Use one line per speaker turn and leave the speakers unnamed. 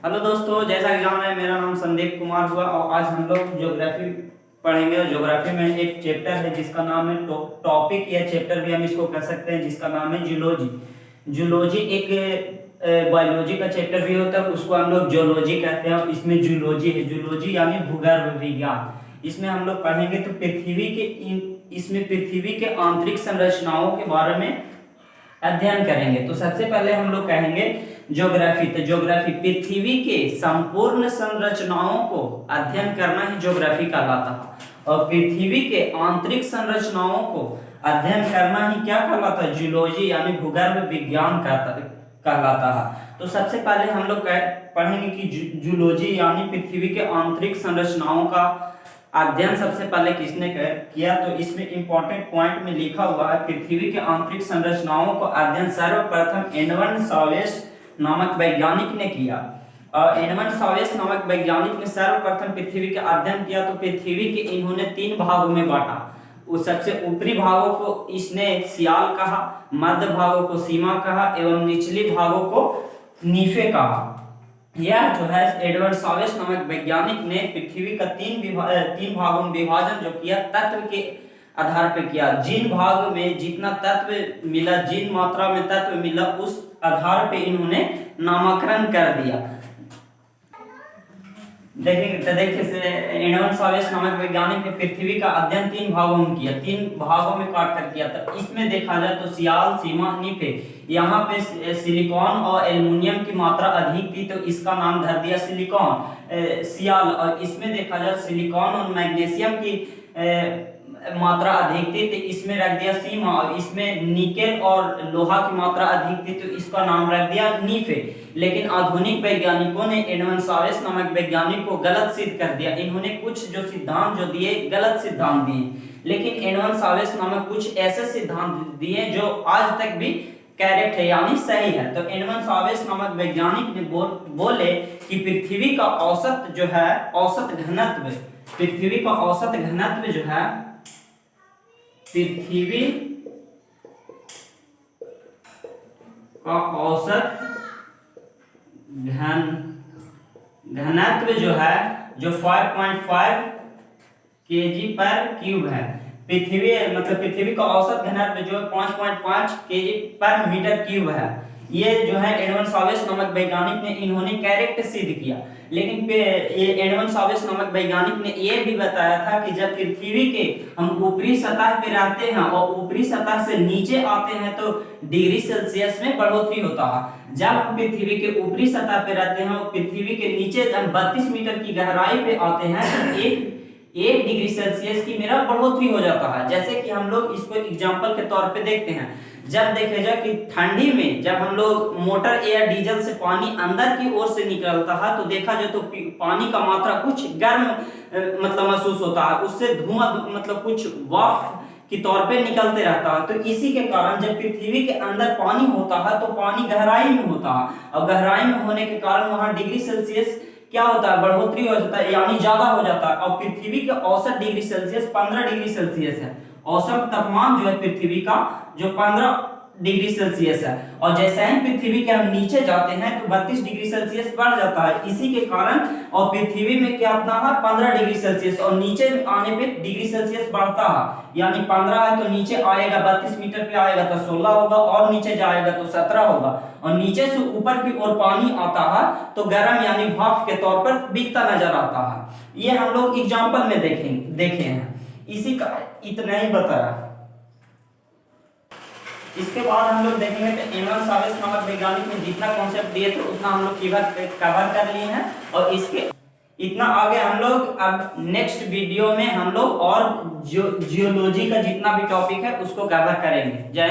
Hello दोस्तों, जैसा कि जान रहे हैं मेरा नाम संदीप कुमार हुआ और आज हम लोग ज्योग्राफी पढ़ेंगे। ज्योग्राफी में एक चैप्टर है जिसका नाम है टॉपिक या चैप्टर भी हम इसको कह सकते हैं, जिसका नाम है जूलॉजी। जूलॉजी एक बायोलॉजी का चैप्टर भी होता है, उसको हम लोग जियोलॉजी कहते हैं। इसमें जूलॉजी है, जूलॉजी यानी भूगर्भ विज्ञान। इसमें हम लोग पढ़ेंगे तो इसमें पृथ्वी के आंतरिक संरचनाओं के बारे में अध्ययन करेंगे। तो सबसे पहले हम लोग कहेंगे ज्योग्राफी। तो ज्योग्राफी पृथ्वी के संपूर्ण संरचनाओं को अध्ययन करना ही ज्योग्राफी कहलाता है, और पृथ्वी के आंतरिक संरचनाओं को अध्ययन करना ही क्या कहलाता है? जूलॉजी यानी भूगर्भ विज्ञान कहलाता है। तो सबसे पहले हम लोग पढ़ेंगे कि जूलॉजी यानी पृथ्वी के आंतरिक संरचनाओं का अध्ययन सबसे पहले किसने किया। तो इसमें इंपॉर्टेंट पॉइंट में लिखा हुआ है, पृथ्वी के आंतरिक संरचनाओं को अध्ययन सर्वप्रथम एडवर्ड सावेस नामक वैज्ञानिक ने किया। और एडवर्ड सावेस नामक वैज्ञानिक ने सर्वप्रथम पृथ्वी का अध्ययन किया। तो पृथ्वी के इन्होंने 3 भागों में बांटा। उस सबसे ऊपरी भागों को इसने सियाल कहा, मध्य भागों को सीमा कहा एवं निचली भागों को नीफे कहा। यह जो है एडवर्ड सावेस नामक वैज्ञानिक ने पृथ्वी का 3 भागों में विभाजन जो किया तत्व के आधार पर किया। जिन भाग में जितना तत्व मिला, जिन मात्रा में तत्व मिला, उस आधार पे इन्होंने नामकरण कर दिया। देखिए एडवर्ड सावेस नामक वैज्ञानिक ने पृथ्वी का अध्ययन 3 भागों में किया, 3 भागों में काट कर किया। तो इसमें देखा जाए तो सियाल, सीमा, नीफे। यहाँ पे सिलिकॉन और एल्युमिनियम की मात्रा अधिक थी तो इसका नाम धर दिया सिलिकॉन सियाल। और इसमें देखा जाए सिलिकॉन और मैग्नीशियम की मात्रा अधिक थी तो इसमें रख दिया सीमा। और इसमें निकेल और लोहा की मात्रा अधिक थी तो इसका नाम रख दिया नीफे। लेकिन आधुनिक वैज्ञानिकों ने एडवर्ड सावेस नामक वैज्ञानिक को गलत सिद्ध कर दिया। इन्होंने कुछ जो सिद्धांत जो दिए गलत सिद्धांत दिए, लेकिन एडवर्ड सावेस नामक कुछ ऐसे सिद्धांत दिए जो आज तक भी करेक्ट है यानी सही है। तो एडवर्ड सावेस नामक वैज्ञानिक ने बोले कि पृथ्वी का औसत जो है, औसत घनत्व, पृथ्वी का औसत घनत्व जो है, पृथ्वी का औसत घनत्व जो है, जो 5.5 kg पर क्यूब है। पृथ्वी का औसत घनत्व जो 5.5 kg पर मीटर क्यूब है। ये जो है एडवर्ड सावेस नामक वैज्ञानिक ने इन्होंने करेक्ट सिद्ध किया। लेकिन एडवर्ड सावेस नामक वैज्ञानिक ने यह भी बताया था कि जब पृथ्वी के हम ऊपरी सतह पे रहते हैं और ऊपरी सतह से नीचे आते हैं तो डिग्री सेल्सियस में बढ़ोतरी होता है। जब हम पृथ्वी के ऊपरी सतह पे रहते हैं और पृथ्वी के नीचे 32 मीटर की गहराई पे आते हैं तो एक डिग्री सेल्सियस की मेरा बढ़ोतरी हो जाता है। जैसे कि हम लोग इसको एग्जांपल के तौर पे देखते हैं, जब देखे जाए कि ठंडी में जब हम लोग मोटर या डीजल से पानी अंदर की ओर से निकलता है तो देखा जाए तो पानी का मात्रा कुछ गर्म महसूस होता है, उससे धुआं कुछ वाफ के तौर पे निकलते रहता है। तो इसी के कारण जब पृथ्वी के अंदर पानी होता है तो पानी गहराई में होता है, और गहराई में होने के कारण वहां डिग्री सेल्सियस क्या होता है, बढ़ोतरी हो जाता है यानी ज्यादा हो जाता है। और पृथ्वी के औसत डिग्री सेल्सियस 15 डिग्री सेल्सियस है। औसत तापमान जो है पृथ्वी का जो 15 डिग्री सेल्सियस है। और जैसे ही पृथ्वी के हम नीचे जाते हैं तो 32 डिग्री सेल्सियस बढ़ जाता है। इसी के कारण और पृथ्वी में क्या होता है 15 डिग्री सेल्सियस, और नीचे आने पे डिग्री सेल्सियस बढ़ता है। यानी 15 है तो नीचे आएगा 32 मीटर पे आएगा तो 16 होगा, और नीचे जाएगा तो 17 होगा, और नीचे से ऊपर की ओर पानी आता है तो गर्म यानी भाप के तौर पर बिकता नजर आता है। ये हम लोग एग्जाम्पल में देखे हैं। इसी का इतना ही बताया। इसके बाद हम लोग देखेंगे तो एडवर्ड सावेस नामक वैज्ञानिक ने जितना कॉन्सेप्ट दिए थे उतना हम लोग कवर कर लिए हैं। और इसके इतना आगे हम लोग अब नेक्स्ट वीडियो में हम लोग और जियोलॉजी का जितना भी टॉपिक है उसको कवर करेंगे। जय